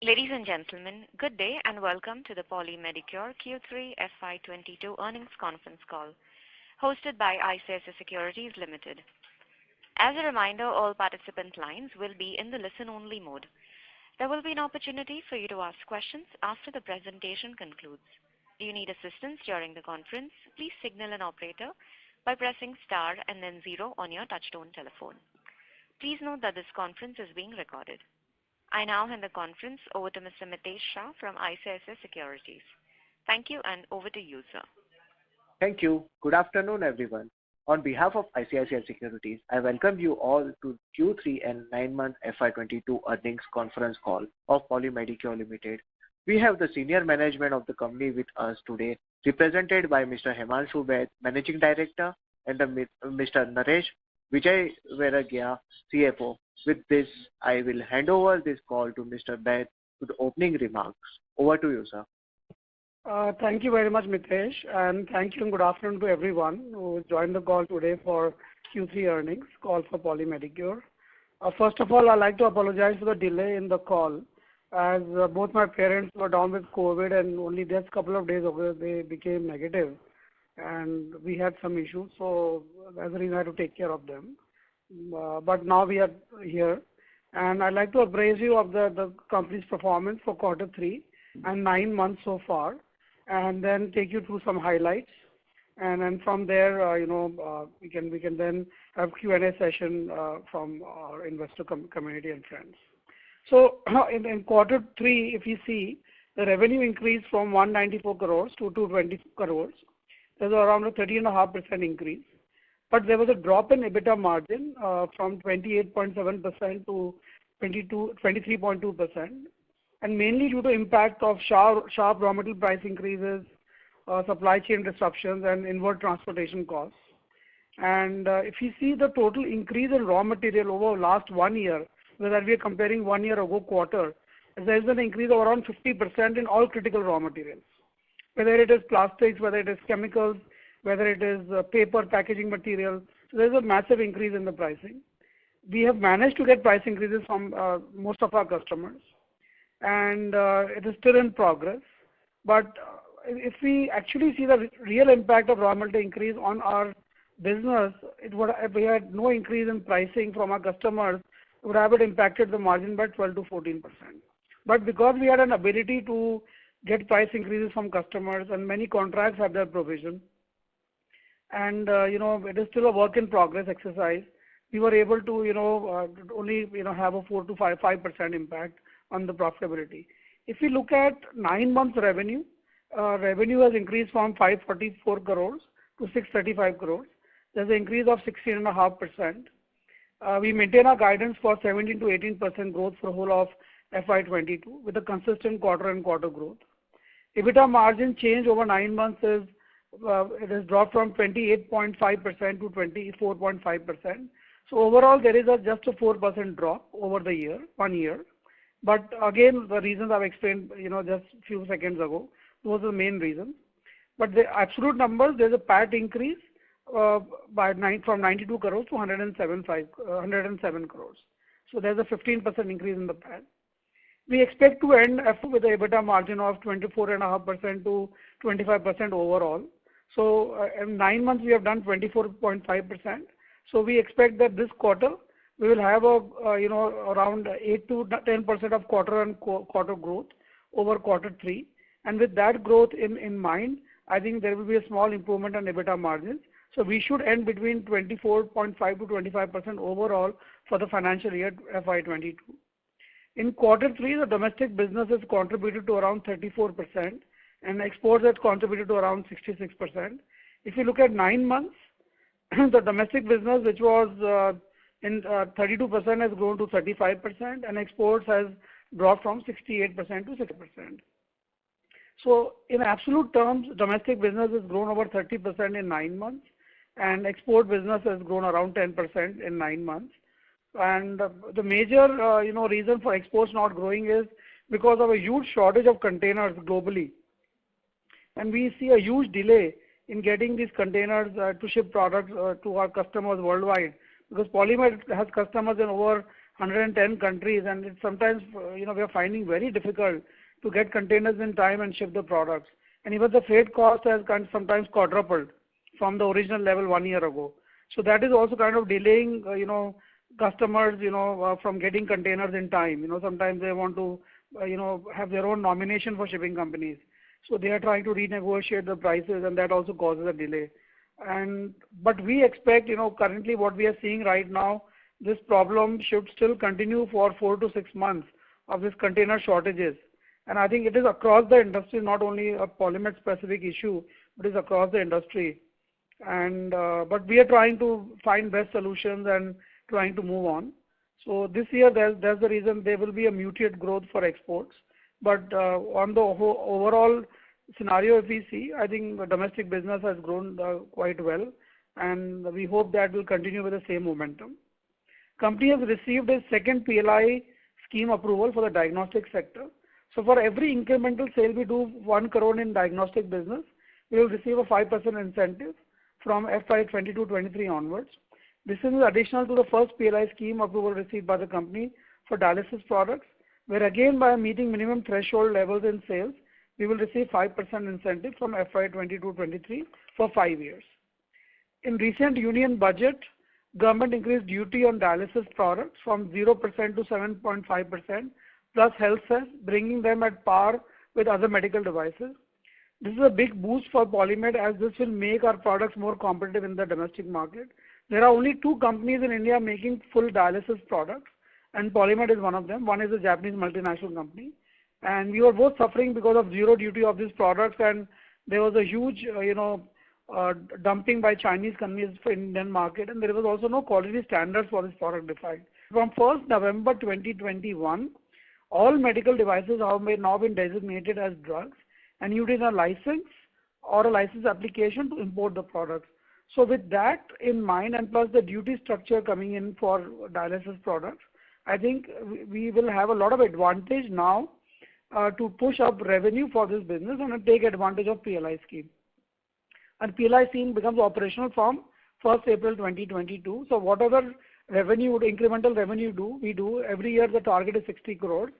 Ladies and gentlemen, good day and welcome to the Poly Medicure Q3 FY22 earnings conference call, hosted by ICICI Securities Limited. As a reminder, all participant lines will be in the listen-only mode. There will be an opportunity for you to ask questions after the presentation concludes. Do you need assistance during the conference? Please signal an operator by pressing star and then 0 on your touchtone telephone. Please note that this conference is being recorded. I now hand the conference over to Mr. Mitesh Shah from ICICI Securities. Thank you, and over to you, sir. Thank you. Good afternoon, everyone. On behalf of ICICI Securities, I welcome you all to Q3 and 9-month FY22 earnings conference call of Poly Medicure Limited. We have the senior management of the company with us today, represented by Mr. Himanshu Baid, Managing Director, and Mr. Naresh Vijay Veragya, CFO. With this, I will hand over this call to Mr. Baid to the opening remarks. Over to you, sir. Thank you very much, Mitesh, and thank you and good afternoon to everyone who joined the call today for Q3 earnings call for Poly Medicure. First of all, I'd like to apologize for the delay in the call, as both my parents were down with COVID and only just a couple of days ago they became negative, and we had some issues, so as a reason I had to take care of them. But now we are here, and I'd like to appraise you of the company's performance for quarter 3 and 9 months so far, and then take you through some highlights, and then from there, we can then have Q&A session from our investor community and friends. So in quarter 3, if you see, the revenue increased from 194 crores to 220 crores. There's around a 30.5% increase. But there was a drop in EBITDA margin from 28.7% to 23.2%, and mainly due to impact of sharp raw material price increases, supply chain disruptions, and inward transportation costs. And if you see the total increase in raw material over last 1 year, whether we are comparing 1 year ago quarter, there is an increase of around 50% in all critical raw materials, whether it is plastics, whether it is chemicals, whether it is paper, packaging material. So there's a massive increase in the pricing. We have managed to get price increases from most of our customers, and it is still in progress. But if we actually see the real impact of raw material increase on our business, if we had no increase in pricing from our customers, it would have impacted the margin by 12 to 14%. But because we had an ability to get price increases from customers, and many contracts have that provision, and it is still a work in progress exercise, we were able to only have a 4 to 5% impact on the profitability. If we look at 9 months revenue, revenue has increased from 544 crores to 635 crores. There's an increase of 16.5%. We maintain our guidance for 17 to 18% growth for the whole of FY22 with a consistent quarter-on-quarter growth. EBITDA margin change over 9 months is it has dropped from 28.5% to 24.5%. So overall, there is just a 4% drop over the year, 1 year. But again, the reasons I've explained, just a few seconds ago, those are the main reasons. But the absolute numbers, there's a PAT increase from 92 crores to 107 crores. So there's a 15% increase in the PAT. We expect to end with an EBITDA margin of 24.5% to 25% overall. So in 9 months, we have done 24.5%. So we expect that this quarter, we will have around 8 to 10% of quarter-on-quarter growth over quarter 3. And with that growth in mind, I think there will be a small improvement on EBITDA margins. So we should end between 24.5 to 25% overall for the financial year FY22. In quarter 3, the domestic business has contributed to around 34%, and exports has contributed to around 66%. If you look at 9 months, the domestic business, which was 32%, has grown to 35%, and exports has dropped from 68% to 6%. So in absolute terms, domestic business has grown over 30% in 9 months, and export business has grown around 10% in 9 months. And the major reason for exports not growing is because of a huge shortage of containers globally, and we see a huge delay in getting these containers to ship products to our customers worldwide, because Polymer has customers in over 110 countries, and it's sometimes, we are finding very difficult to get containers in time and ship the products. And even the freight cost has sometimes quadrupled from the original level 1 year ago. So that is also kind of delaying, customers, from getting containers in time. Sometimes they want to, have their own nomination for shipping companies. So they are trying to renegotiate the prices, and that also causes a delay. But we expect, currently what we are seeing right now, this problem should still continue for 4 to 6 months of this container shortages. And I think it is across the industry, not only a Polymed specific issue, but it's across the industry. But we are trying to find best solutions and trying to move on. So this year, that's the reason there will be a muted growth for exports. But on the overall scenario, if we see, I think the domestic business has grown quite well, and we hope that will continue with the same momentum. Company has received a second PLI scheme approval for the diagnostic sector. So for every incremental sale we do 1 crore in diagnostic business, we will receive a 5% incentive from FY22-23 onwards. This is additional to the first PLI scheme approval received by the company for dialysis products, where again by meeting minimum threshold levels in sales, we will receive 5% incentive from FY22-23 for 5 years. In recent union budget, government increased duty on dialysis products from 0% to 7.5% plus health cess, bringing them at par with other medical devices. This is a big boost for Polymed, as this will make our products more competitive in the domestic market. There are only 2 companies in India making full dialysis products, and Polymed is one of them. One is a Japanese multinational company. And we were both suffering because of zero duty of these products, and there was a huge, dumping by Chinese companies for Indian market, and there was also no quality standards for this product defined. From 1st November 2021, all medical devices have now been designated as drugs, and you need a license or a license application to import the products. So with that in mind, and plus the duty structure coming in for dialysis products, I think we will have a lot of advantage now to push up revenue for this business and take advantage of PLI scheme. And PLI scheme becomes operational from 1st April 2022. So whatever revenue, incremental revenue we do, every year the target is 60 crores.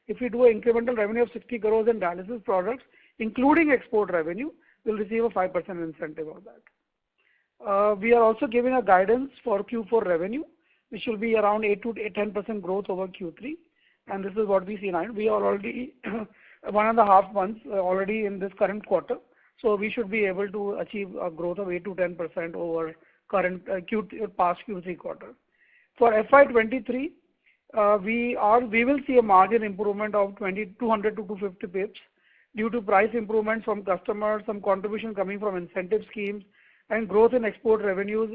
If we do an incremental revenue of 60 crores in dialysis products, including export revenue, we'll receive a 5% incentive of that. We are also giving a guidance for Q4 revenue, which will be around 8 to 10% growth over Q3. And this is what we see now. We are already 1.5 months already in this current quarter. So we should be able to achieve a growth of 8 to 10% over current past Q3 quarter. For FY23, we will see a margin improvement of 200 to 250 pips due to price improvements from customers, some contribution coming from incentive schemes, and growth in export revenues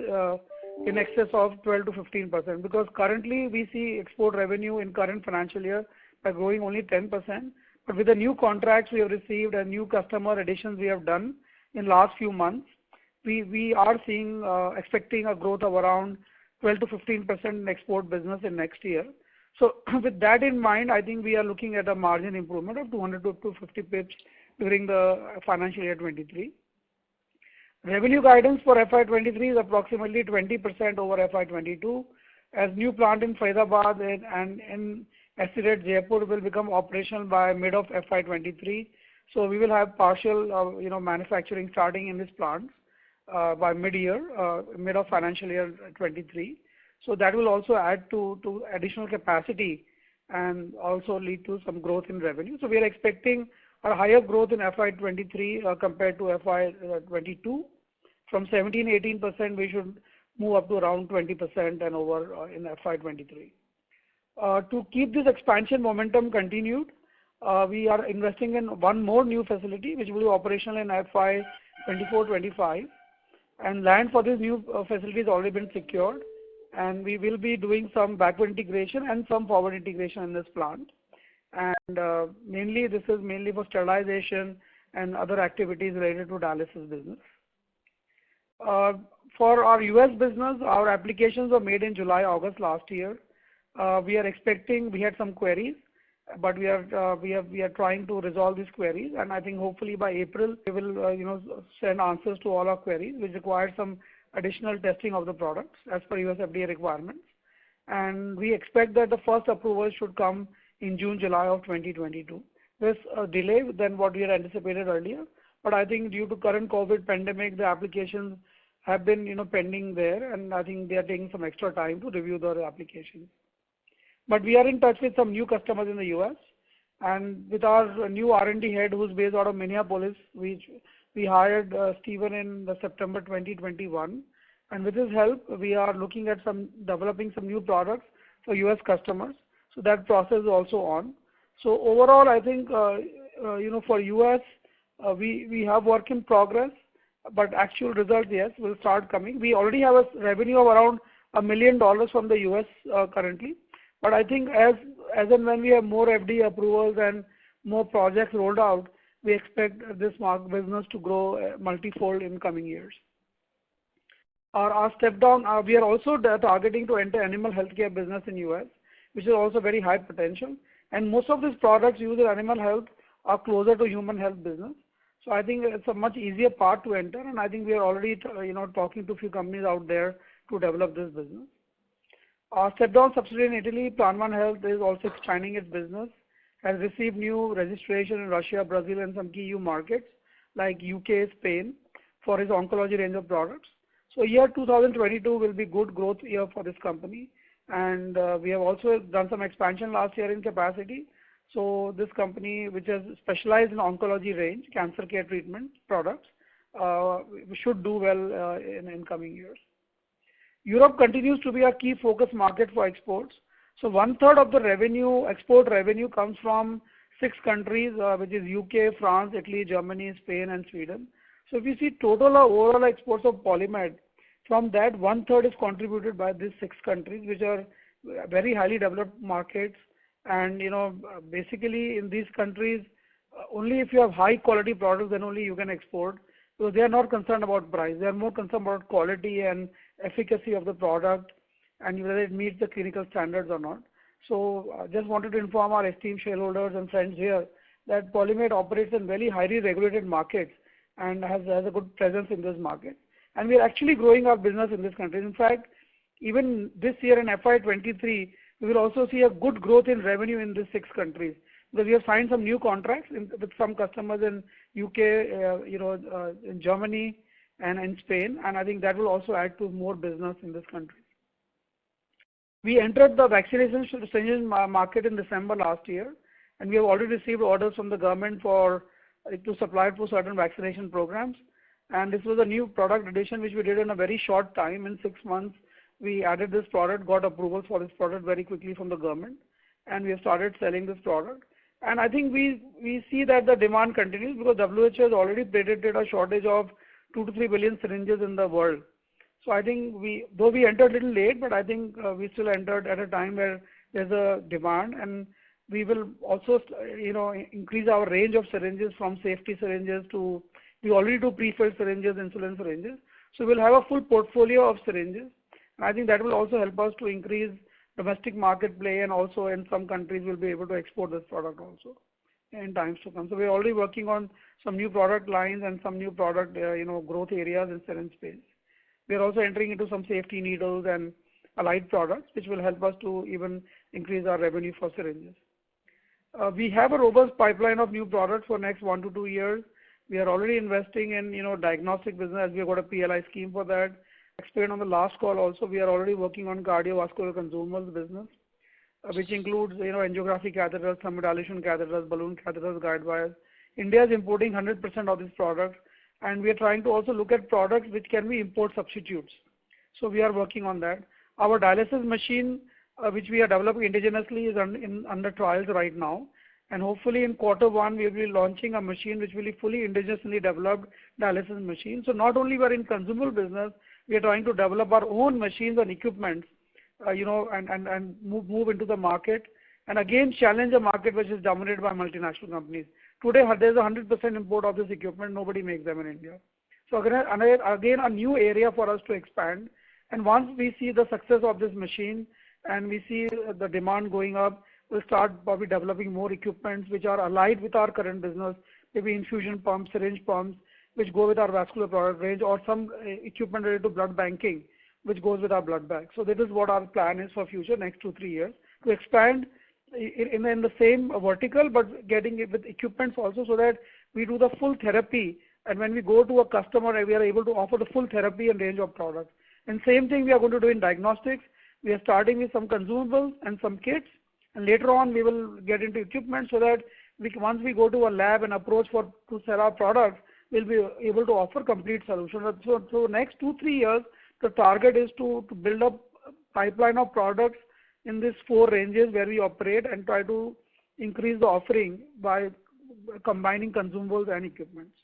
in excess of 12 to 15%. Because currently we see export revenue in current financial year by growing only 10%. But with the new contracts we have received and new customer additions we have done in last few months, we are seeing expecting a growth of around 12 to 15% in export business in next year. So with that in mind, I think we are looking at a margin improvement of 200 to 250 pips during the financial year 23. Revenue guidance for FY23 is approximately 20% over FY22, as new plant in Faridabad and in SEZ Jaipur will become operational by mid of FY23. So we will have partial, manufacturing starting in this plant by mid-year, mid of financial year 23. So that will also add to additional capacity and also lead to some growth in revenue. So we are expecting a higher growth in FY23 compared to FY22. From 17-18%, we should move up to around 20% and over in FY23. To keep this expansion momentum continued, we are investing in one more new facility which will be operational in FY24-25, and land for this new facility has already been secured, and we will be doing some backward integration and some forward integration in this plant. And this is mainly for sterilization and other activities related to dialysis business. For our US business, our applications were made in July, August last year. We are expecting, we had some queries, but we are trying to resolve these queries, and I think hopefully by April we will send answers to all our queries, which require some additional testing of the products as per US FDA requirements. and we expect that the first approval should come in June, July of 2022. There's a delay than what we had anticipated earlier, but I think due to current COVID pandemic, the applications have been pending there, and I think they are taking some extra time to review the applications. But we are in touch with some new customers in the US, and with our new R&D head who's based out of Minneapolis, we hired Stephen in the September 2021, and with his help, we are looking at developing some new products for US customers. So that process is also on. So overall, I think for US, we have work in progress, but actual results, yes, will start coming. We already have a revenue of around $1 million from the US currently, but I think as and when we have more FDA approvals and more projects rolled out, we expect this business to grow multifold in coming years. Our step down, we are also targeting to enter animal healthcare business in US, which is also very high potential. And most of these products used in animal health are closer to human health business. So I think it's a much easier path to enter, and I think we are already talking to a few companies out there to develop this business. Our step down subsidiary in Italy, Plan One Health, is also expanding its business, has received new registration in Russia, Brazil, and some key EU markets like UK, Spain, for its oncology range of products. So year 2022 will be good growth year for this company, and we have also done some expansion last year in capacity. So this company, which has specialized in oncology range, cancer care treatment products, should do well in coming years. Europe continues to be a key focus market for exports. So 1/3 of the revenue, export revenue, comes from 6 countries, which is UK, France, Italy, Germany, Spain, and Sweden. So if you see total overall exports of Polymed, from that 1/3 is contributed by these 6 countries, which are very highly developed markets. And basically in these countries, only if you have high quality products, then only you can export. So they are not concerned about price; they are more concerned about quality and efficacy of the product, and whether it meets the clinical standards or not. So I just wanted to inform our esteemed shareholders and friends here that Polymed operates in very highly regulated markets and has a good presence in this market. And we are actually growing our business in this country. In fact, even this year in FY23, we will also see a good growth in revenue in these 6 countries, because we have signed some new contracts with some customers in UK, in Germany, and in Spain, and I think that will also add to more business in this country. We entered the vaccination syringes market in December last year, and we have already received orders from the government to supply for certain vaccination programs. And this was a new product addition which we did in a very short time. In 6 months, we added this product, got approval for this product very quickly from the government, and we have started selling this product. And I think we see that the demand continues, because WHO has already predicted a shortage of 2 to 3 billion syringes in the world. So I think though we entered a little late, but I think we still entered at a time where there's a demand, and we will also increase our range of syringes from safety syringes to, we already do pre-filled syringes, insulin syringes. So we'll have a full portfolio of syringes. I think that will also help us to increase domestic market play, and also in some countries we'll be able to export this product also in times to come. So we're already working on some new product lines and some new product growth areas in syringe space. We are also entering into some safety needles and allied products, which will help us to even increase our revenue for syringes. We have a robust pipeline of new products for next 1 to 2 years. We are already investing in diagnostic business. We have got a PLI scheme for that. Explained on the last call also, we are already working on cardiovascular consumables business, which includes angiography catheters, thermodilation catheters, balloon catheters, guide wires. India is importing 100% of these products, and we are trying to also look at products which can be import substitutes. So we are working on that. Our dialysis machine, which we are developing indigenously, is under trials right now. And hopefully in Q1, we will be launching a machine which will be fully indigenously developed dialysis machine. So not only we are in consumable business, we are trying to develop our own machines and equipment, and move into the market, and again challenge a market which is dominated by multinational companies. Today, there's 100% import of this equipment. Nobody makes them in India. So again, a new area for us to expand. And once we see the success of this machine and we see the demand going up, we'll start probably developing more equipments which are allied with our current business, maybe infusion pumps, syringe pumps, which go with our vascular product range, or some equipment related to blood banking, which goes with our blood bag. So this is what our plan is for future next 2-3 years, to expand in the same vertical, but getting it with equipments also, so that we do the full therapy. And when we go to a customer, we are able to offer the full therapy and range of products. And same thing we are going to do in diagnostics. We are starting with some consumables and some kits, and later on we will get into equipment, so that once we go to a lab and approach to sell our products, we'll be able to offer complete solution. So next 2-3 years, the target is to build up a pipeline of products in these 4 ranges where we operate, and try to increase the offering by combining consumables and equipments.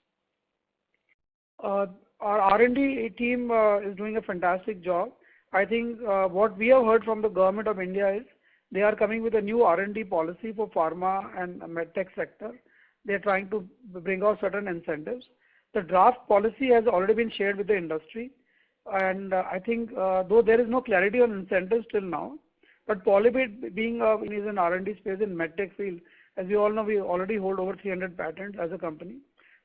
Our R&D team is doing a fantastic job. I think what we have heard from the government of India is they are coming with a new R&D policy for pharma and medtech sector. They are trying to bring out certain incentives. The draft policy has already been shared with the industry, and I think though there is no clarity on incentives till now, but Polybit being is an R&D space in medtech field, as you all know, we already hold over 300 patents as a company.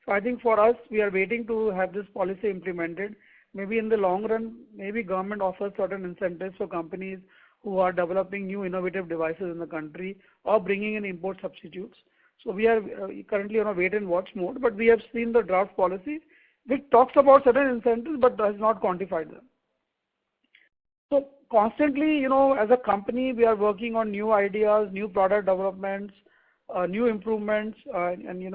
So I think for us, we are waiting to have this policy implemented. Maybe in the long run, maybe government offers certain incentives for companies who are developing new innovative devices in the country, or bringing in import substitutes. So we are currently on a wait and watch mode, but we have seen the draft policy which talks about certain incentives but does not quantify them. So constantly, as a company, we are working on new ideas, new product developments, new improvements, and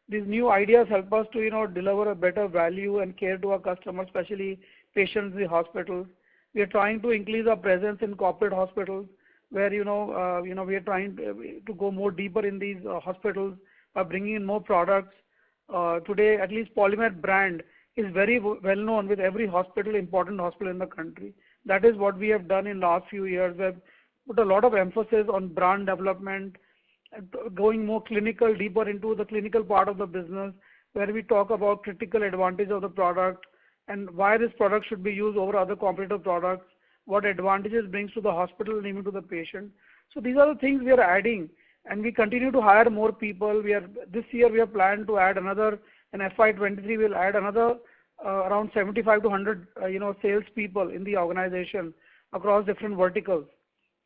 these new ideas help us to deliver a better value and care to our customers, especially patients in the hospitals. We are trying to increase our presence in corporate hospitals, where we are trying to go more deeper in these hospitals by bringing in more products. Today, at least Polymed brand is very well known with every hospital, important hospital in the country. That is what we have done in last few years. We have put a lot of emphasis on brand development, going more clinical, deeper into the clinical part of the business, where we talk about critical advantage of the product and why this product should be used over other competitive products, what advantages brings to the hospital and even to the patient. So these are the things we are adding, and we continue to hire more people. This year we have planned to add another, in FY23 we'll add another around 75 to 100 sales people in the organization across different verticals,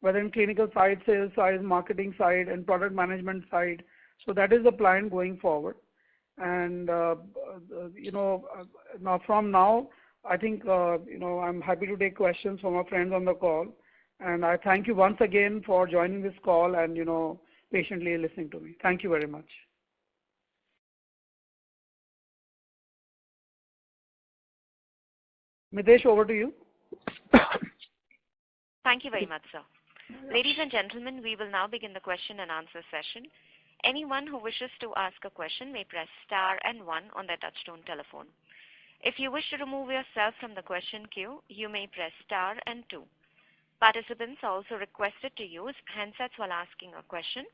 whether in clinical side, sales side, marketing side, and product management side. So that is the plan going forward. And now I think I'm happy to take questions from our friends on the call. And I thank you once again for joining this call and patiently listening to me. Thank you very much. Mitesh, over to you. Thank you very much, sir. Ladies and gentlemen, we will now begin the question and answer session. Anyone who wishes to ask a question may press star and 1 on their touchtone telephone. If you wish to remove yourself from the question queue, you may press star and 2. Participants are also requested to use handsets while asking a question.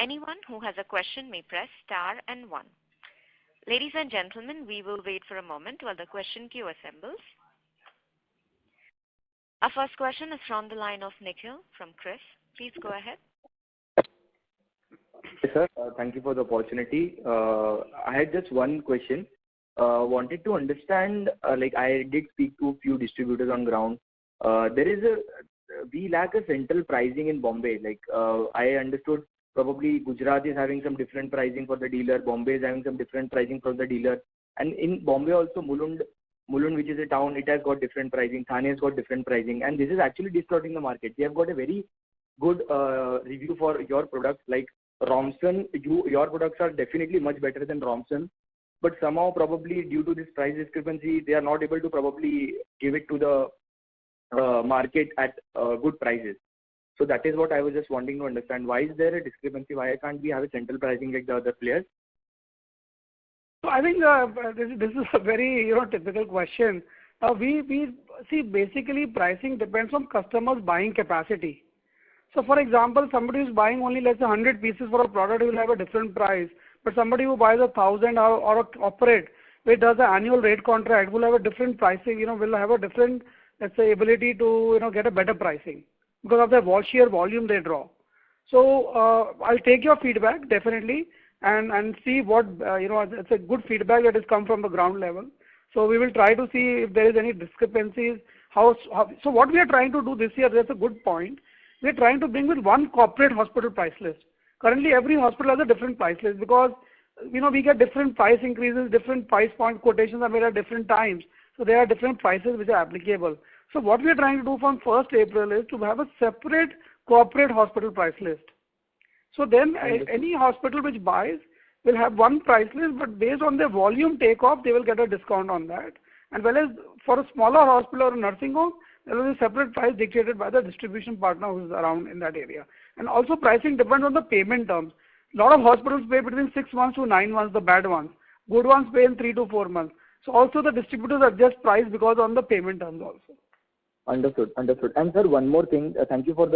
Anyone who has a question may press star and 1. Ladies and gentlemen, we will wait for a moment while the question queue assembles. Our first question is from the line of Nikhil from Chris. Please go ahead. Yes, sir. Thank you for the opportunity. I had just one question. Wanted to understand, I did speak to a few distributors on ground. We lack a central pricing in Bombay. I understood probably Gujarat is having some different pricing for the dealer, Bombay is having some different pricing for the dealer. And in Bombay also, Mulund, which is a town, it has got different pricing, Thane has got different pricing, and this is actually distorting the market. We have got a very good review for your products, like Romson. Your products are definitely much better than Romson, but somehow probably due to this price discrepancy, they are not able to probably give it to the market at good prices. So that is what I was just wanting to understand. Why is there a discrepancy? Why can't we have a central pricing like the other players? So I think this is a very typical question. We see basically pricing depends on customers' buying capacity. So for example, somebody who's buying only let's say 100 pieces for a product will have a different price. But somebody who buys 1,000 or a corporate which does an annual rate contract will have a different pricing. Will have a different, let's say, ability to get a better pricing because of the sheer volume they draw. So I'll take your feedback definitely and see what it's a good feedback that has come from the ground level. So we will try to see if there is any discrepancies So what we are trying to do this year, that's a good point. We are trying to bring with one corporate hospital price list. Currently, every hospital has a different price list because, we get different price increases, different price point quotations are made at different times. So there are different prices which are applicable. So what we are trying to do from 1st April is to have a separate corporate hospital price list. So then any hospital which buys will have one price list, but based on their volume takeoff, they will get a discount on that. And whereas for a smaller hospital or a nursing home, there will be a separate price dictated by the distribution partner who is around in that area. And also pricing depends on the payment terms. A lot of hospitals pay between 6 months to 9 months, the bad ones. Good ones pay in 3 to 4 months. So also the distributors adjust price because on the payment terms also. Understood. And sir, one more thing. Thank you for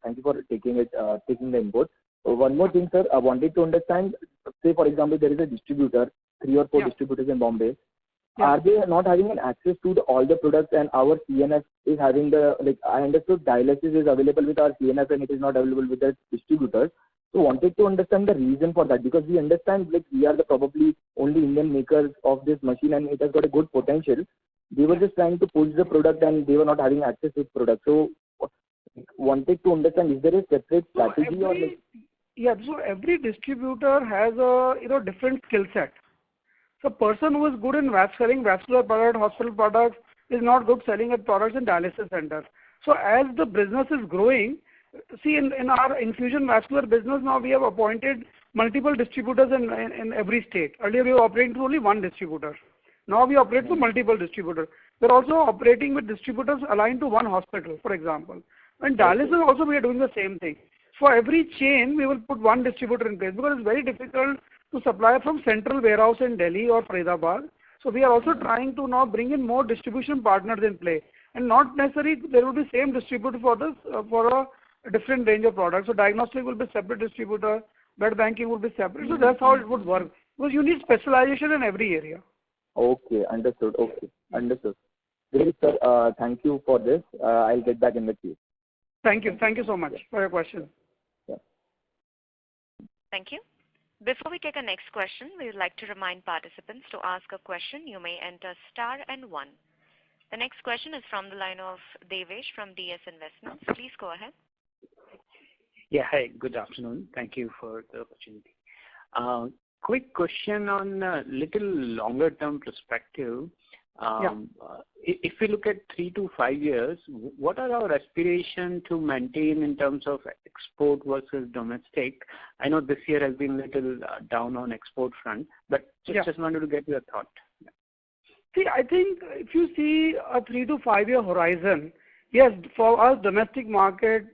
thank you for taking the input. One more thing, sir. I wanted to understand. Say, for example, there is a distributor, 3 or 4 distributors in Bombay. Yeah. Are they not having an access to all the products, and our CNF is having I understood dialysis is available with our CNF and it is not available with the distributors. So wanted to understand the reason for that, because we understand we are the probably only Indian makers of this machine and it has got a good potential. They were just trying to push the product and they were not having access to the product. So wanted to understand, is there a separate strategy so every distributor has a different skill set. So person who is good in selling vascular product, hospital products is not good selling at products in dialysis center. So as the business is growing, see in our infusion vascular business now we have appointed multiple distributors in every state. Earlier we were operating through only one distributor. Now we operate through multiple distributors. We are also operating with distributors aligned to one hospital, for example. And dialysis also we are doing the same thing. For every chain we will put one distributor in place because it's very difficult to supply from central warehouse in Delhi or Faridabad. So we are also trying to now bring in more distribution partners in play. And not necessarily there will be same distributor for a different range of products. So diagnostic will be separate distributor, bed banking will be separate. So that's how it would work. Because you need specialization in every area. Okay, understood. Great, sir. Thank you for this. I'll get back in the queue. Thank you so much for your question. Yeah. Thank you. Before we take a next question, we would like to remind participants to ask a question. You may enter star and 1. The next question is from the line of Devesh from DS Investments. Please go ahead. Yeah, hi. Good afternoon. Thank you for the opportunity. Quick question on a little longer term perspective. If we look at 3 to 5 years, what are our aspirations to maintain in terms of export versus domestic? I know this year has been a little down on export front, but just wanted to get your thought. See, I think if you see a 3 to 5 year horizon, yes, for us domestic market,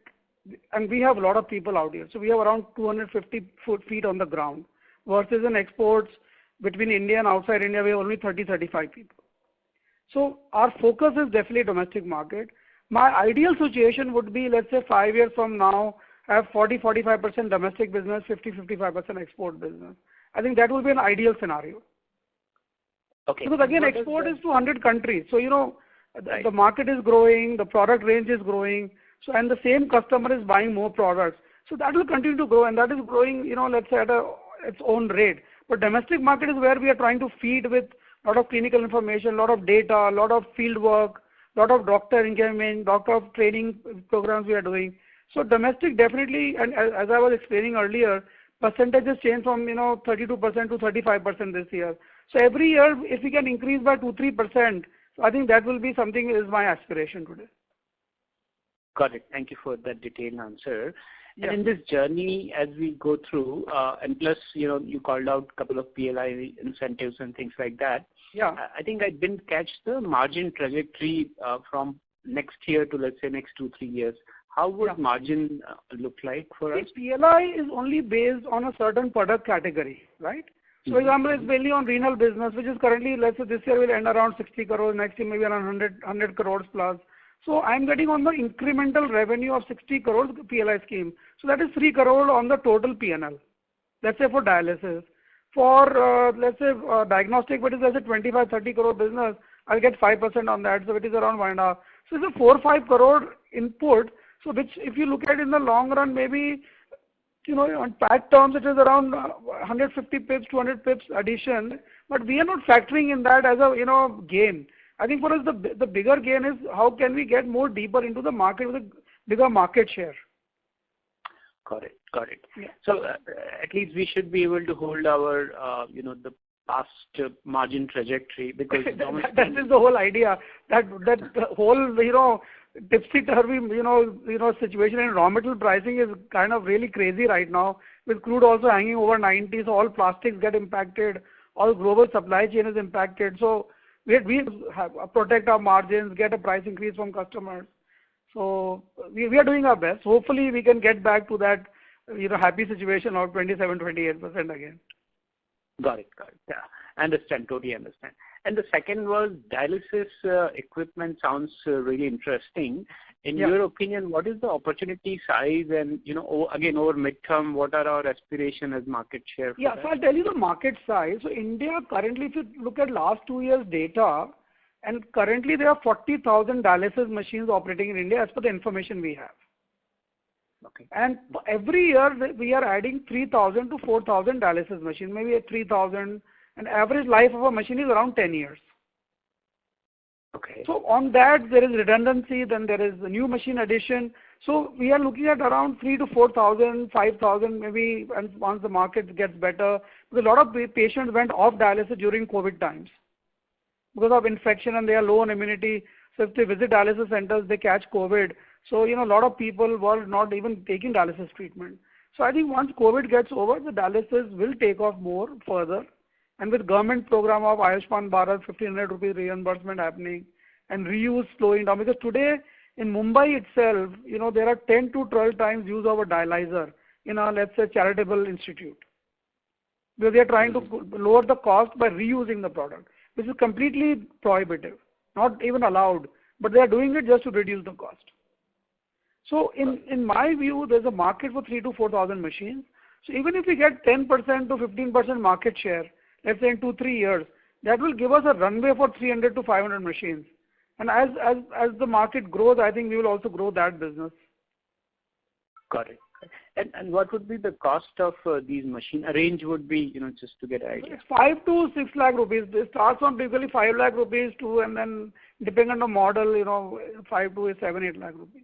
and we have a lot of people out here. So we have around 250 feet on the ground versus in exports between India and outside India, we have only 30-35 people. So our focus is definitely domestic market. My ideal situation would be, let's say 5 years from now, have 40-45% domestic business, 50-55% export business. I think that will be an ideal scenario. Okay. Because again, export is to 100 countries. So, the market is growing, the product range is growing. So, and the same customer is buying more products. So that will continue to grow, and that is growing, let's say at its own rate. But domestic market is where we are trying to feed with a lot of clinical information, a lot of data, a lot of field work, a lot of doctor engagement, doctor training programs we are doing. So domestic definitely, and as I was explaining earlier, percentages change from 32% to 35% this year. So every year, if we can increase by 2-3%, so I think that will be something is my aspiration today. Got it. Thank you for that detailed answer. Yeah. And in this journey, as we go through, and plus, you called out a couple of PLI incentives and things like that. Yeah. I think I didn't catch the margin trajectory from next year to, let's say, next 2-3 years. How would margin look like for us? PLI is only based on a certain product category, right? So, for example, it's mainly on renal business, which is currently, let's say this year will end around 60 crores, next year maybe around 100 crores plus. So I'm getting on the incremental revenue of 60 crores PLI scheme. So that is 3 crore on the total P&L. Let's say for dialysis. For, let's say, diagnostic, which is let's say 25-30 crore business, I'll get 5% on that. So it is around 1.5. So it's a 4-5 crore input. So which if you look at in the long run, maybe, on PAT terms, it is around 150 pips, 200 pips addition. But we are not factoring in that as a, gain. I think for us the bigger gain is how can we get more deeper into the market with a bigger market share. Got it. Got it. Yeah. So at least we should be able to hold our, the past margin trajectory because that is the whole idea. That the whole tipsy-turvy situation in raw material pricing is kind of really crazy right now, with crude also hanging over 90. So all plastics get impacted, all global supply chain is impacted. So we have protect our margins, get a price increase from customers. So we are doing our best. Hopefully we can get back to that happy situation of 27-28% again. Got it. Yeah, understand. Totally understand. And the second was dialysis equipment sounds really interesting. In your opinion, what is the opportunity size and, again, over midterm, what are our aspirations as market share? So I'll tell you the market size. So India currently, if you look at last 2 years data, and currently there are 40,000 dialysis machines operating in India as per the information we have. Okay. And every year we are adding 3,000 to 4,000 dialysis machines, maybe 3,000, and average life of a machine is around 10 years. Okay. So on that there is redundancy, then there is the new machine addition. So we are looking at around 3,000 to 4,000, 5,000 maybe, and once the market gets better. Because a lot of patients went off dialysis during COVID times because of infection and they are low on immunity. So if they visit dialysis centers, they catch COVID. So, a lot of people were not even taking dialysis treatment. So I think once COVID gets over, the dialysis will take off more further. And with government program of Ayushman Bharat, 1,500 rupees reimbursement happening and reuse slowing down. Because today in Mumbai itself, there are 10 to 12 times use of a dialyzer in a, let's say, charitable institute. Because they are trying to lower the cost by reusing the product, which is completely prohibitive, not even allowed. But they are doing it just to reduce the cost. So in my view, there's a market for 3,000 to 4,000 machines. So even if we get 10% to 15% market share, let's say in 2-3 years, that will give us a runway for 300 to 500 machines. And as the market grows, I think we will also grow that business. Got it. And what would be the cost of these machines? A range would be, just to get an idea. It's 5 to 6 lakh rupees. It starts from typically 5 lakh rupees to, and then depending on the model, 5 to 7-8 lakh rupees.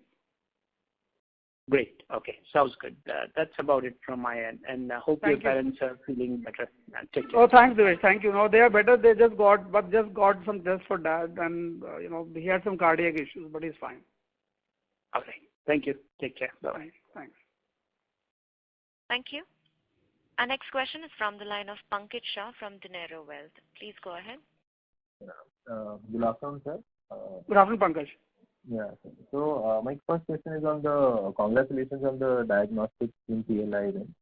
Great. Okay. Sounds good. That's about it from my end. And I hope your parents are feeling better. Take care. Oh, thanks, Devesh. Thank you. No, they are better. They just got some tests for dad, and he had some cardiac issues, but he's fine. Okay. Thank you. Take care. Bye. Thanks. Thank you. Our next question is from the line of Pankaj Shah from Dinero Wealth. Please go ahead. Good afternoon, sir. Good afternoon, Pankaj. Yeah. So my first question is on the congratulations on the diagnostics in PLI. Then.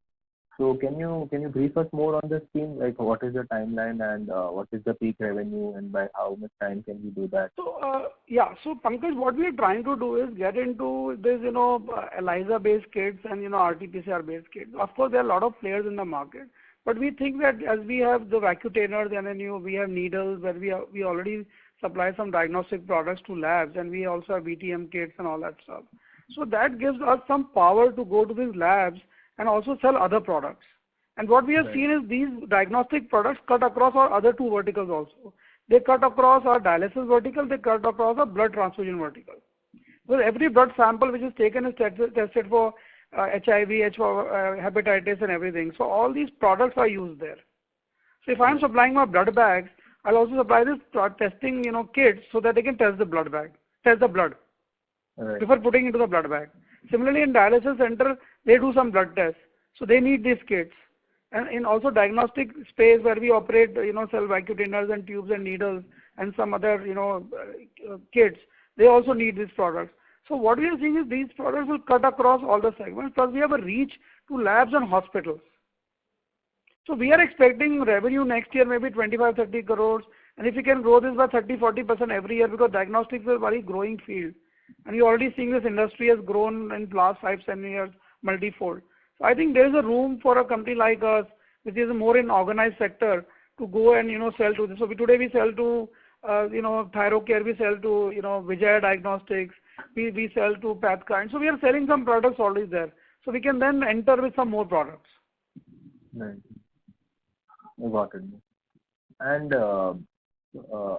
So can you brief us more on the scheme? Like what is the timeline and what is the peak revenue and by how much time can we do that? So So Pankaj, what we are trying to do is get into this, ELISA-based kits and RT-PCR-based kits. Of course, there are a lot of players in the market, but we think that as we have the vacutainers and then we have needles where we already supply some diagnostic products to labs, and we also have VTM kits and all that stuff. So that gives us some power to go to these labs and also sell other products. And what we have seen is these diagnostic products cut across our other two verticals also. They cut across our dialysis vertical, they cut across our blood transfusion vertical. So every blood sample which is taken is tested for HIV, hepatitis and everything. So all these products are used there. So if I'm supplying my blood bags, I'll also supply this testing, kits so that they can test the blood. Before putting into the blood bag. Similarly, in dialysis center, they do some blood tests. So they need these kits. And in also diagnostic space where we operate, cell vacutainers and tubes and needles and some other, kits, they also need these products. So what we are seeing is these products will cut across all the segments, plus we have a reach to labs and hospitals. So we are expecting revenue next year maybe 25-30 crores, and if we can grow this by 30-40% every year, because diagnostics is a very growing field, and you're already seeing this industry has grown in the last 5-7 years multifold. So I think there is a room for a company like us, which is more in organized sector, to go and sell to this. So today we sell to Thyrocare, we sell to Vijaya Diagnostics, we sell to Pathkind. So we are selling some products already there. So we can then enter with some more products. Right. I got it. And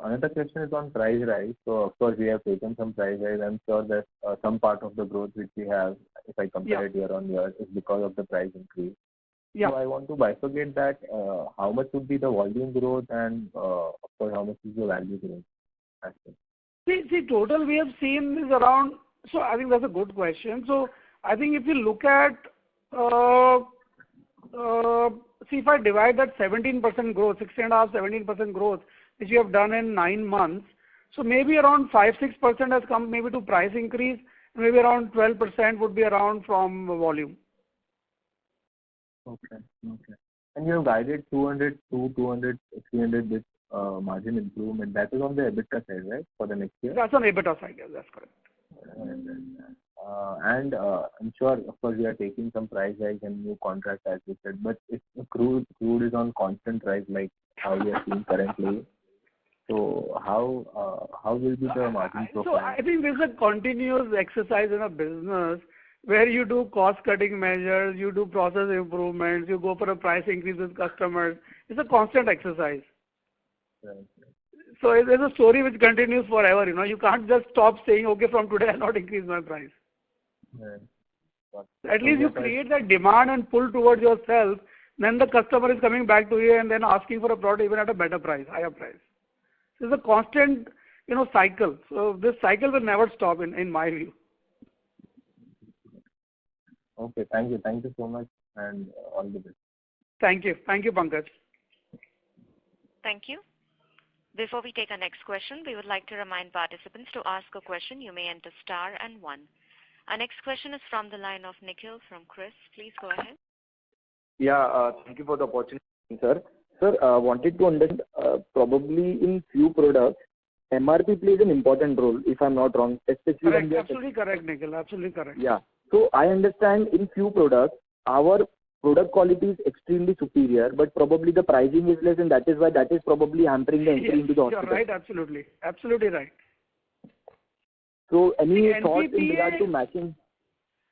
Another question is on price rise. So of course we have taken some price rise. I'm sure that some part of the growth which we have, if I compare it year on year, is because of the price increase. Yeah. So I want to bifurcate that. How much would be the volume growth, and of course how much is the value growth aspect? See, total we have seen is around. So I think that's a good question. So I think if you look at, see, if I divide that 17% growth, 16.5, 17% growth, which we have done in 9 months, so maybe around 5-6% has come maybe to price increase, maybe around 12% would be around from volume. Okay. And you have guided 200, 300 bits margin improvement. That is on the EBITDA side, right, for the next year? That's on EBITDA side, yes, that's correct. And I'm sure, of course, we are taking some price hike and new contracts, as you said. But if crude is on constant rise, like how we are seeing currently, so how will be the margin profile? So I think there's a continuous exercise in a business where you do cost-cutting measures, you do process improvements, you go for a price increase with customers. It's a constant exercise. Right. So it's a story which continues forever. You can't just stop saying, okay, from today I'll not increase my price. Right. At least you create that demand and pull towards yourself. Then the customer is coming back to you and then asking for a product even at a better price, higher price. So it's a constant, cycle. So this cycle will never stop in my view. Okay, thank you. Thank you so much, and all the best. Thank you. Thank you, Pankaj. Thank you. Before we take our next question, we would like to remind participants to ask a question. You may enter star and 1. Our next question is from the line of Nikhil from Chris. Please go ahead. Yeah, thank you for the opportunity, sir. Sir, wanted to understand, probably in few products, MRP plays an important role, if I'm not wrong, especially correct, absolutely correct, Nikhil, absolutely correct. Yeah. So I understand in few products, our product quality is extremely superior, but probably the pricing is less, and that is why that is probably hampering the entry into the hospital. You're right, absolutely. Absolutely right. So any thoughts in regard to matching?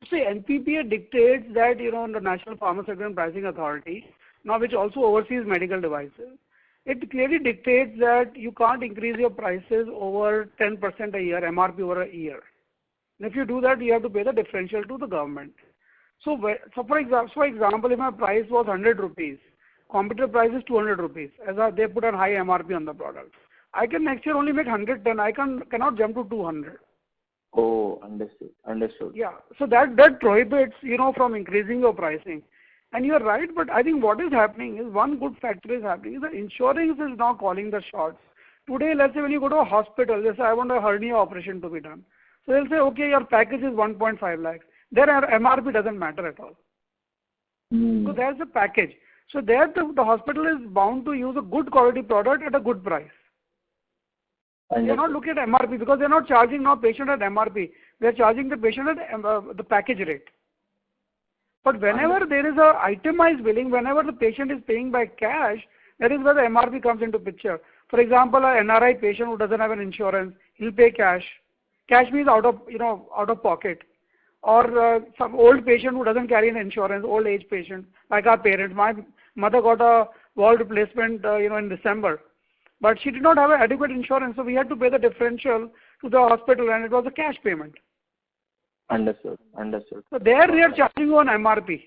See, NPPA dictates that, the National Pharmaceutical and Pricing Authority, now which also oversees medical devices, it clearly dictates that you can't increase your prices over 10% a year, MRP over a year. And if you do that, you have to pay the differential to the government. So for example, if my price was 100 rupees, competitor price is 200 rupees, they put a high MRP on the product. I can next year only make 110, I cannot jump to 200. Oh, understood. Yeah, so that prohibits, from increasing your pricing. And you're right, but I think what is happening is, one good factor is happening is that insurance is now calling the shots. Today, let's say when you go to a hospital, they say, I want a hernia operation to be done. So they'll say, okay, your package is 1.5 lakhs. Their MRP doesn't matter at all. So there's a package. So there the hospital is bound to use a good quality product at a good price. They're not looking at MRP because they're not charging now patient at MRP. They're charging the patient at the package rate. But whenever there is a itemized billing, whenever the patient is paying by cash, that is where the MRP comes into picture. For example, an NRI patient who doesn't have an insurance, he'll pay cash. Cash means out of pocket. Or some old patient who doesn't carry an insurance, old age patient, like our parents. My mother got a wall replacement, in December. But she did not have an adequate insurance, so we had to pay the differential to the hospital, and it was a cash payment. Understood. So there they are charging you on MRP.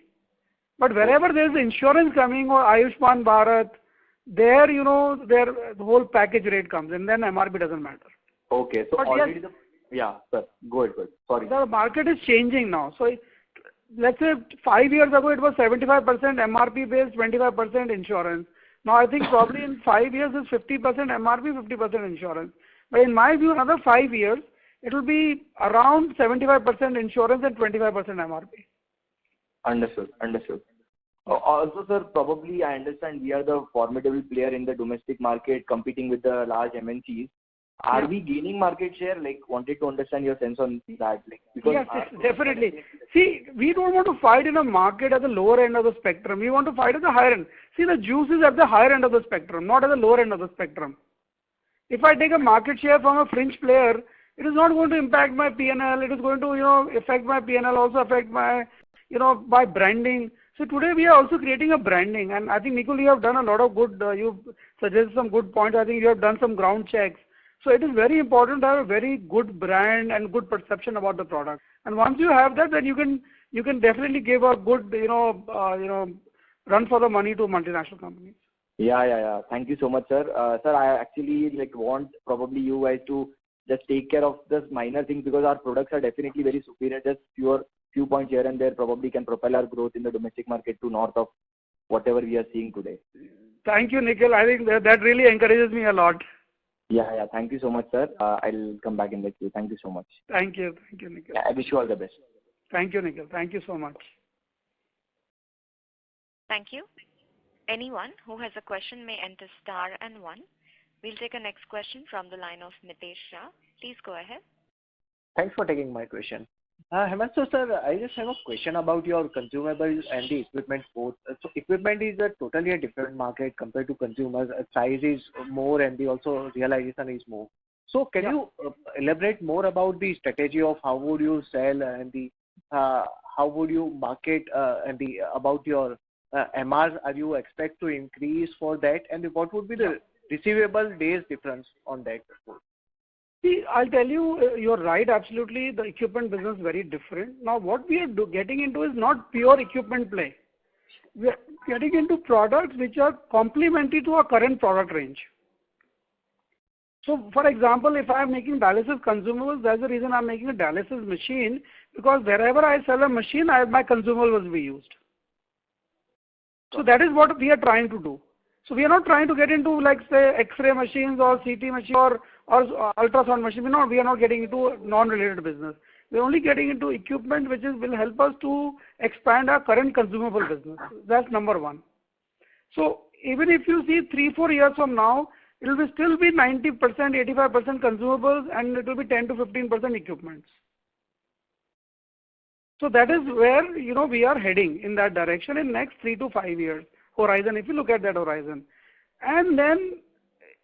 But wherever there is insurance coming or Ayushman Bharat, there, the whole package rate comes, and then MRP doesn't matter. Okay, so but already yeah, sir, go ahead. Sorry. The market is changing now. So let's say 5 years ago it was 75% MRP based, 25% insurance. Now I think probably in 5 years it's 50% MRP, 50% insurance. But in my view, another 5 years, it will be around 75% insurance and 25% MRP. Understood. Also, sir, probably I understand we are the formidable player in the domestic market competing with the large MNCs. Are we gaining market share? Wanted to understand your sense on that. Because yes, definitely. See, we don't want to fight in a market at the lower end of the spectrum. We want to fight at the higher end. See, the juice is at the higher end of the spectrum, not at the lower end of the spectrum. If I take a market share from a fringe player, it is not going to impact my P&L. It is going to, affect my P&L, also affect my, by branding. So today we are also creating a branding, and I think Nikhil, you have done a lot of good. You've suggested some good points. I think you have done some ground checks. So it is very important to have a very good brand and good perception about the product. And once you have that, then you can definitely give a good run for the money to multinational companies. Yeah. Thank you so much, sir. Sir, I actually want probably you guys to just take care of this minor things, because our products are definitely very superior. Just few points here and there probably can propel our growth in the domestic market to north of whatever we are seeing today. Thank you, Nikhil. I think that really encourages me a lot. Yeah. Thank you so much, sir. I'll come back in the queue. Thank you so much. Thank you, Nikhil. I wish you all the best. Thank you, Nikhil. Thank you so much. Thank you. Anyone who has a question may enter star and 1. We'll take a next question from the line of Mitesh Shah. Please go ahead. Thanks for taking my question. Hemant, so sir, I just have a question about your consumables and the equipment both. So equipment is a totally a different market compared to consumers. Size is more and the also realization is more. So can you elaborate more about the strategy of how would you sell and the how would you market and the about your MRs? Are you expect to increase for that, and what would be the receivable days difference on that? See, I'll tell you, you're right, absolutely. The equipment business is very different. Now, what we are getting into is not pure equipment play. We are getting into products which are complementary to our current product range. So, for example, if I'm making dialysis consumables, that's the reason I'm making a dialysis machine, because wherever I sell a machine, my consumables will be used. So that is what we are trying to do. So we are not trying to get into, like, say, X-ray machines or CT machines or ultrasound machines. We are not getting into non-related business. We are only getting into equipment which will help us to expand our current consumable business. That's number one. So even if you see 3-4 years from now, it will still be 90%, 85% consumables, and it will be 10 to 15% equipments. So that is where we are heading in that direction in next 3 to 5 years horizon, if you look at that horizon. And then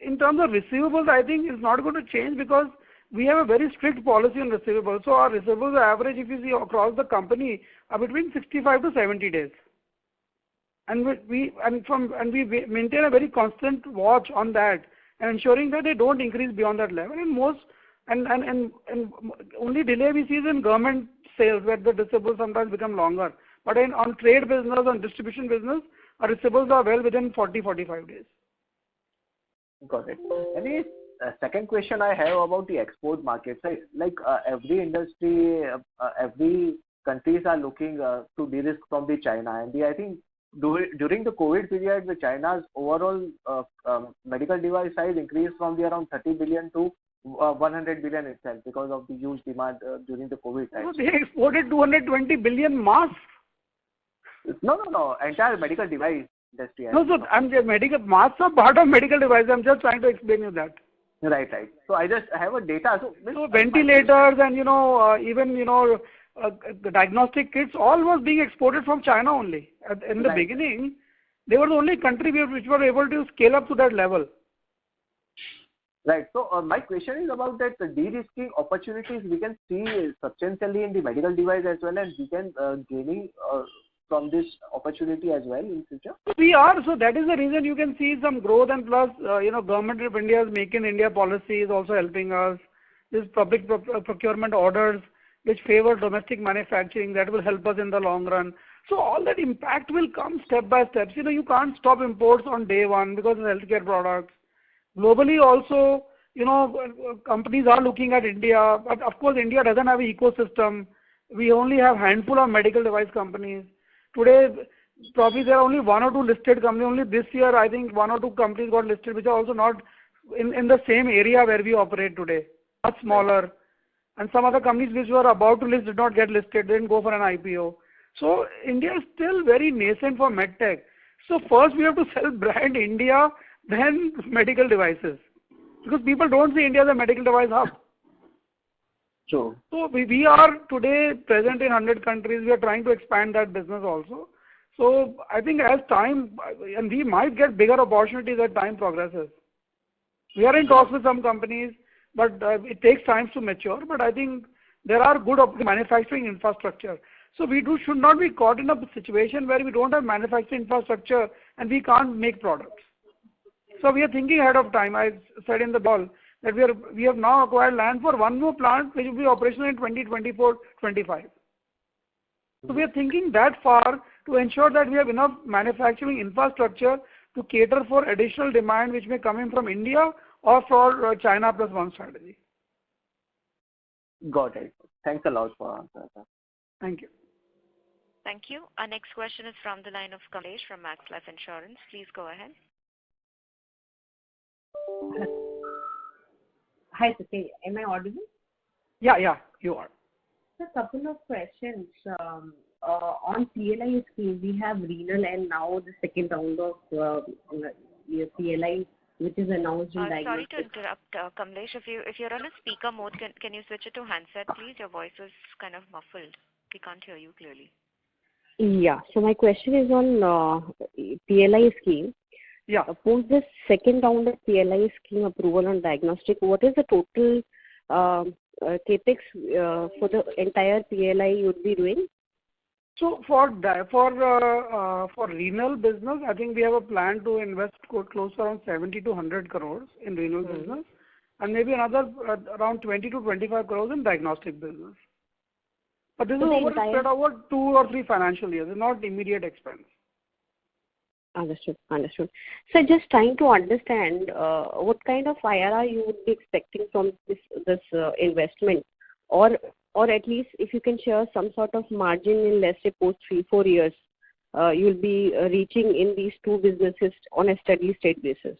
in terms of receivables, I think it's not going to change, because we have a very strict policy on receivables. So our receivables average, if you see across the company, are between 65 to 70 days. And we maintain a very constant watch on that and ensuring that they don't increase beyond that level. And only delay we see is in government sales, where the receivables sometimes become longer. But on trade business, on distribution business, our receivables are well within 40-45 days. Got it. And the second question I have about the export market. Like every industry, every countries are looking to de-risk from the China. And I think during the COVID period, the China's overall medical device size increased from the around 30 billion to 100 billion itself, because of the huge demand during the COVID time. So they exported 220 billion masks. No. Entire medical device industry. No, so masks are part of medical device. I'm just trying to explain you that. Right. So I just have a data. So ventilators and even the diagnostic kits, all was being exported from China only. In the beginning, they were the only country which were able to scale up to that level. Right. So my question is about that de-risking opportunities we can see substantially in the medical device as well, and we can gaining from this opportunity as well in future. We are. So that is the reason you can see some growth, and plus Government of India's Make in India policy is also helping us. This public procurement orders which favor domestic manufacturing, that will help us in the long run. So all that impact will come step by step. You can't stop imports on day one because of healthcare products. Globally also, companies are looking at India, but of course India doesn't have an ecosystem. We only have handful of medical device companies. Today, probably there are only 1 or 2 listed companies. Only this year, I think 1 or 2 companies got listed, which are also not in the same area where we operate today, much smaller. And some other companies which were about to list did not get listed, didn't go for an IPO. So India is still very nascent for medtech. So first we have to sell brand India, then medical devices, because people don't see India as a medical device hub. Sure. So we are today present in 100 countries. We are trying to expand that business also. So I think as time, and we might get bigger opportunities as time progresses. We are in talks with some companies, but it takes time to mature. But I think there are good manufacturing infrastructure. So we should not be caught in a situation where we don't have manufacturing infrastructure and we can't make products. So we are thinking ahead of time. I said in the call that we have now acquired land for one more plant which will be operational in 2024-25. So we are thinking that far to ensure that we have enough manufacturing infrastructure to cater for additional demand which may come in from India or for China plus one strategy. Got it. Thanks a lot for answering, sir. Thank you. Thank you. Our next question is from the line of Kamlesh from Max Life Insurance. Please go ahead. Hi, Sati. Am I audible? Yeah, you are. So, a couple of questions. On PLI scheme, we have renal and now the second round of PLI, which is announced in diagnostics. Sorry to interrupt, Kamlesh. If you're on a speaker mode, can you switch it to handset, please? Your voice is kind of muffled. We can't hear you clearly. Yeah. So my question is on PLI scheme. Yeah. Suppose this second round of PLI scheme approval on diagnostic, what is the total capex for the entire PLI you would be doing? So for renal business, I think we have a plan to invest close to around 70 to 100 crores in renal business, and maybe another around 20 to 25 crores in diagnostic business. But this is spread over 2 or 3 financial years. It's not immediate expense. Understood. So just trying to understand what kind of IRR you would be expecting from this investment, or at least if you can share some sort of margin in, let's say, post 3-4 years, you'll be reaching in these two businesses on a steady state basis.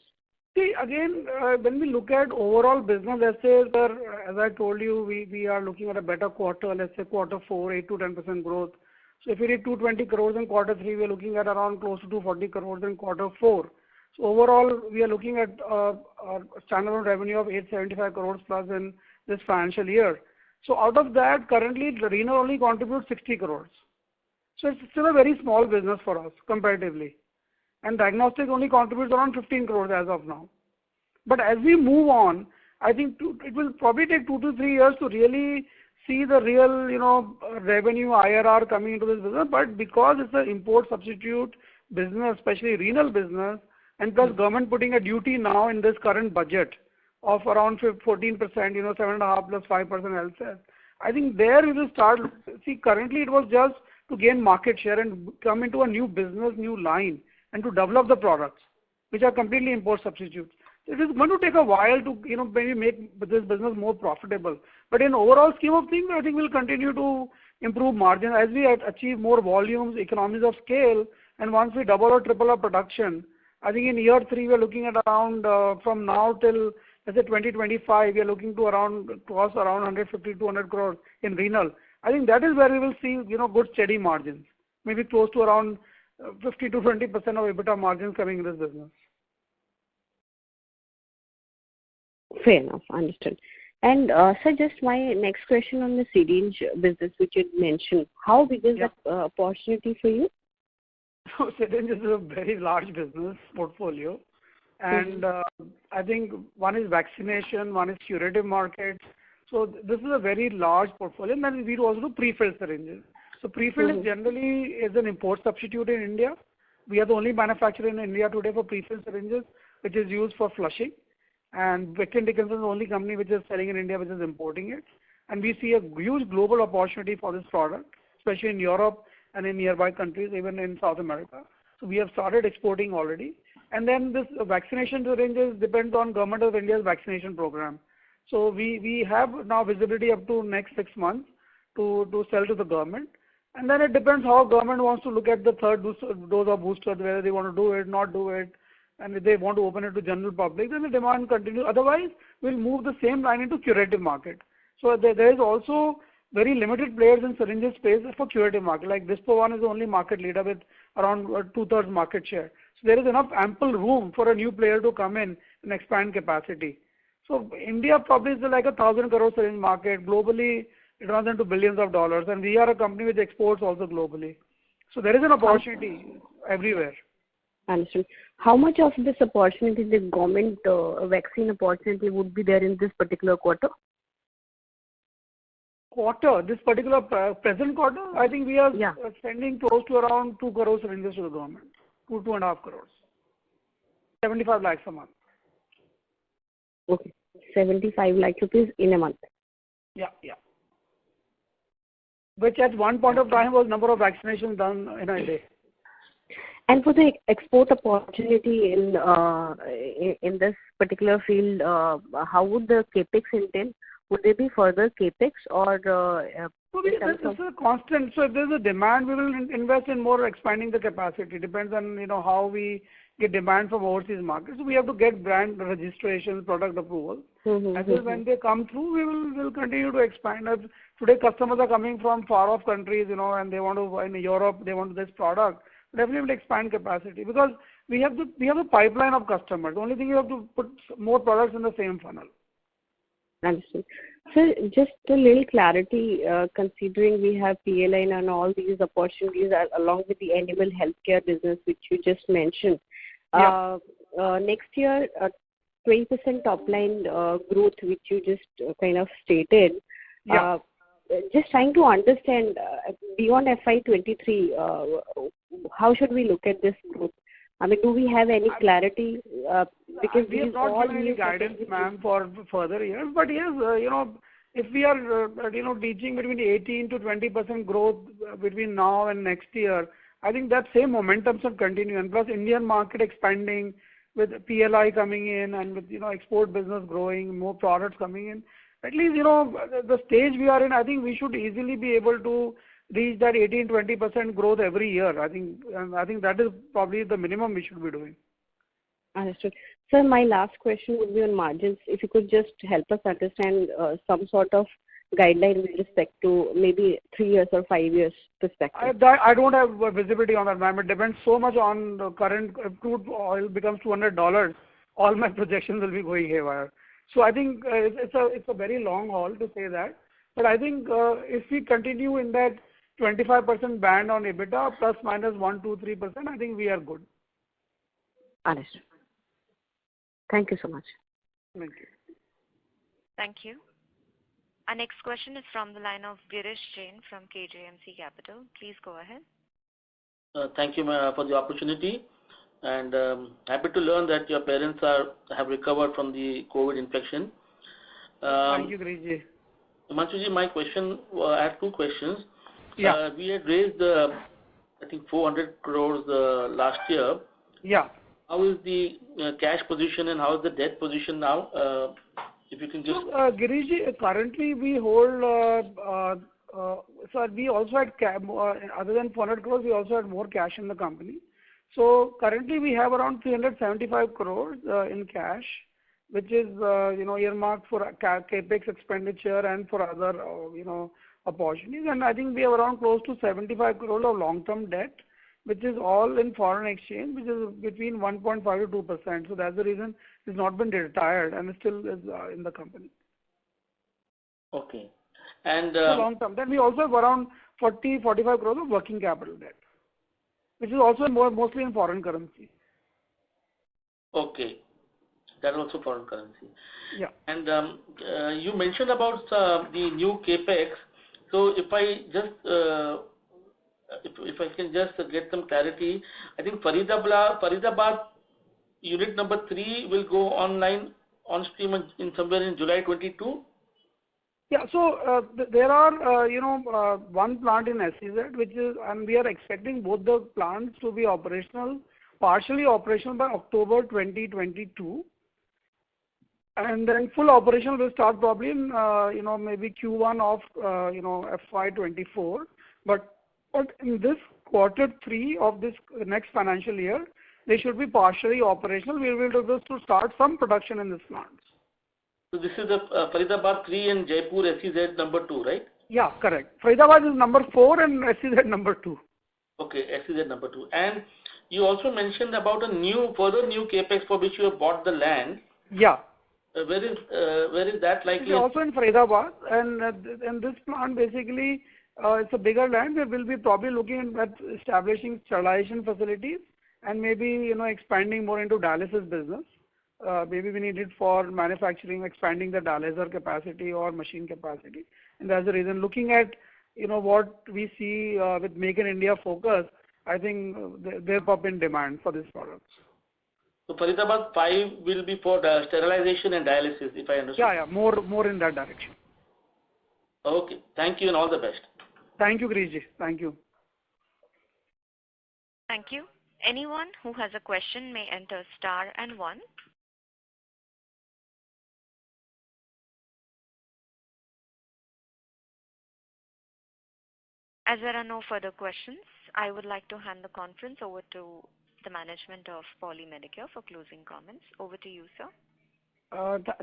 See, again, when we look at overall business, let's say, as I told you, we are looking at a better quarter, let's say quarter 4, 8 to 10% growth. So if we did 220 crores in quarter 3, we are looking at around close to 240 crores in quarter 4. So overall, we are looking at a standalone revenue of 875 crores plus in this financial year. So out of that, currently, the renal only contributes 60 crores. So it's still a very small business for us comparatively. And diagnostic only contributes around 15 crores as of now. But as we move on, I think it will probably take 2 to 3 years to really see the real, revenue IRR coming into this business. But because it's an import substitute business, especially renal business, and plus government putting a duty now in this current budget of around 14%, 7.5 plus 5% health share. I think there we will start. See, currently it was just to gain market share and come into a new business, new line, and to develop the products, which are completely import substitutes. It is going to take a while to, maybe make this business more profitable. But in overall scheme of things, I think we'll continue to improve margin as we achieve more volumes, economies of scale, and once we double or triple our production, I think in year 3 we are looking at around from now till let's say 2025, we are looking to cross around 150 to 200 crores in renal. I think that is where we will see good steady margins, maybe close to around 50 to 20% of EBITDA margins coming in this business. Fair enough, understood. And sir, just my next question on the syringe business, which you mentioned. How big is that opportunity for you? So syringe is a very large business portfolio, and I think one is vaccination, one is curative markets. So this is a very large portfolio, and then we also do pre-filled syringes. So pre-filled generally is an import substitute in India. We are the only manufacturer in India today for pre-filled syringes, which is used for flushing. And Becton Dickinson is the only company which is selling in India, which is importing it. And we see a huge global opportunity for this product, especially in Europe and in nearby countries, even in South America. So we have started exporting already. And then this vaccination syringes depends on Government of India's vaccination program. So we have now visibility up to next 6 months to sell to the government. And then it depends how government wants to look at the third dose of booster, whether they want to do it, not do it. And if they want to open it to general public, then the demand continues. Otherwise, we'll move the same line into curative market. So there is also very limited players in syringes space for curative market. Like Dispo One is the only market leader with around 2/3 market share. So there is enough ample room for a new player to come in and expand capacity. So India probably is like 1,000 crore syringe market. Globally, it runs into billions of dollars, and we are a company which exports also globally. So there is an opportunity everywhere. Understood. How much of this opportunity, the government vaccine opportunity, would be there in this particular quarter? quarter, this particular present quarter, I think we are spending close to around 2 crores ranges to the government, 2.5 crores, 75 lakhs a month. Okay, 75 lakh rupees in a month. Yeah. Which at one point of time was number of vaccinations done in a day. And for the export opportunity in this particular field, how would the capex entail? Would there be further capex or? This is a constant. So if there's a demand, we will invest in more expanding the capacity. Depends on how we get demand from overseas markets. So we have to get brand registration, product approval. As well when they come through, we will continue to expand. Today customers are coming from far off countries, and they want to in Europe, they want this product. Definitely will expand capacity because we have a pipeline of customers. The only thing you have to put more products in the same funnel. Understood. So just a little clarity, considering we have PLI and all these opportunities along with the animal healthcare business which you just mentioned. Next year, 20% top line growth which you just kind of stated. Just trying to understand beyond FY23, how should we look at this growth? I mean, do we have any clarity? Because we have not given any guidance, ma'am, for further years. But yes, if we are, reaching between 18 to 20% growth between now and next year, I think that same momentum should continue. And plus, Indian market expanding with PLI coming in and with export business growing, more products coming in. At least the stage we are in, I think we should easily be able to reach that 18-20% growth every year. I think that is probably the minimum we should be doing. Understood. Sir, my last question would be on margins. If you could just help us understand some sort of guideline with respect to maybe 3 years or 5 years perspective. I don't have visibility on that, ma'am. It depends so much on the current. If crude oil becomes $200, all my projections will be going haywire. So I think it's a very long haul to say that. But I think if we continue in that 25% band on EBITDA plus minus 1, 2, 3%, I think we are good. Understood. Thank you so much. Thank you. Thank you. Our next question is from the line of Girish Jain from KJMC Capital. Please go ahead. Thank you for the opportunity, and happy to learn that your parents have recovered from the COVID infection. Thank you, Girish Ji. Himanshu ji, my question, I have 2 questions. Yeah. We had raised, I think, 400 crores last year. Yeah. How is the cash position and how is the debt position now? If you can just... Girish ji, currently we hold, so we also had, other than 400 crores, we also had more cash in the company. So currently we have around 375 crores in cash, which is, earmarked for capex expenditure and for other, opportunities. And I think we have around close to 75 crores of long-term debt, which is all in foreign exchange, which is between 1.5 to 2%. So that's the reason it's not been retired and it still is in the company. Okay. And long term. Then we also have around 45 crores of working capital debt, which is also mostly in foreign currency. Okay. That is also foreign currency. Yeah. And you mentioned about the new capex. So if I just if I can just get some clarity, I think Faridabad unit number 3 will go online on stream in somewhere in July 22. Yeah. So there are one plant in SEZ which is, and we are expecting both the plants to be operational, partially operational by October 2022. And then full operation will start probably in maybe Q1 of FY24. But in this Q3 of this next financial year, they should be partially operational. We will do this to start some production in this plant. So this is the Faridabad 3 and Jaipur SEZ number 2, right? Yeah, correct. Faridabad is number 4 and SEZ number 2. Okay, SEZ number 2. And you also mentioned about a further new capex for which you have bought the land. Yeah. Where is that likely? It's also in Faridabad, and this plant basically it's a bigger land. We will be probably looking at establishing sterilization facilities and maybe expanding more into dialysis business. maybe we need it for manufacturing, expanding the dialyzer capacity or machine capacity. And that's the reason, looking at, what we see with Make in India focus, I think they're up in demand for these products. So Faridabad 5 will be for the sterilization and dialysis, if I understand. Yeah, more in that direction. Okay. Thank you and all the best. Thank you, Giriji. Thank you. Thank you. Anyone who has a question may enter star and 1. As there are no further questions, I would like to hand the conference over to the management of Poly Medicure for closing comments. Over to you, sir.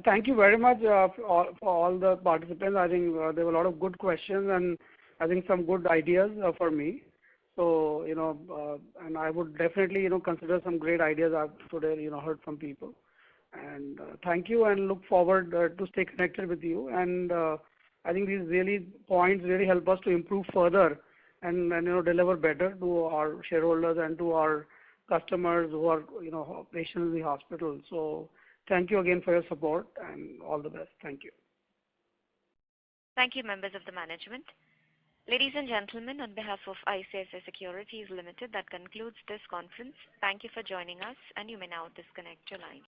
Thank you very much for all the participants. I think there were a lot of good questions and I think some good ideas for me. So, and I would definitely, consider some great ideas I've today, heard from people. And thank you and look forward to stay connected with you. And I think these points really help us to improve further and deliver better to our shareholders and to our customers who are, patients in the hospital. So thank you again for your support and all the best. Thank you. Thank you, members of the management. Ladies and gentlemen, on behalf of ICICI Securities Limited, that concludes this conference. Thank you for joining us, and you may now disconnect your line.